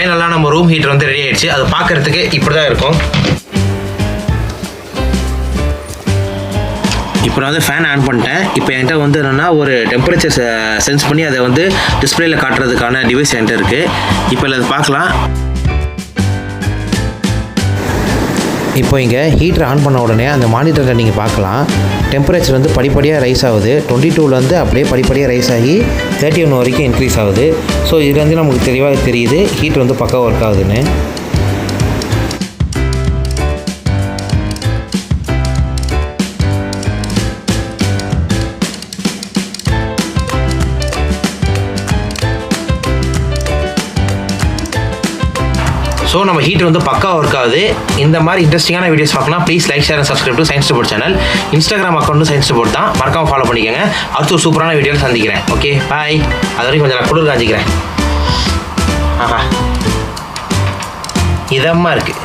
ஃபைனலாக நம்ம room heater வந்து ரெடி ஆயிடுச்சு. அது பார்க்குறதுக்கு இப்படி தான் இருக்கும். இப்போ நான் வந்து ஃபேன் ஆன் பண்ணிட்டேன். இப்போ என்கிட்ட வந்து என்னென்னா ஒரு டெம்பரேச்சர் சென்ஸ் பண்ணி அதை வந்து டிஸ்பிளேயில் காட்டுறதுக்கான டிவைஸ் என்கிட்ட இருக்குது. இப்போ அதை பார்க்கலாம். இப்போ இங்கே ஹீட்டர் ஆன் பண்ண உடனே அந்த மானிட்டரில் நீங்கள் பார்க்கலாம் டெம்பரேச்சர் வந்து படிப்படியாக ரைஸ் ஆகுது. 22லேருந்து அப்படியே படிப்படியாக ரைஸ் ஆகி 31 வரைக்கும் இன்க்ரீஸ் ஆகுது. ஸோ இதுலேருந்து நமக்கு தெளிவாக தெரியுது ஹீட்டர் வந்து பக்கா ஒர்க் ஆகுதுன்னு. ஸோ நம்ம ஹீட்டர் வந்து பக்கா ஒர்க் ஆகுது. இந்த மாதிரி இன்ட்ரெஸ்டிங்கான வீடியோஸ் பார்க்கலாம். Please like, share and subscribe to science report channel. Instagram அக்கௌண்ட்டும் சயின்ஸ் ரிப்போர்ட் தான், மறக்காம ஃபாலோ பண்ணிக்கோங்க. அடுத்து ஒரு சூப்பரான வீடியோவில் சந்திக்கிறேன். Okay bye. அது வரைக்கும் கொஞ்சம் நான் குளிர் காஞ்சிக்கிறேன். ஆஹா இதமாக இருக்குது.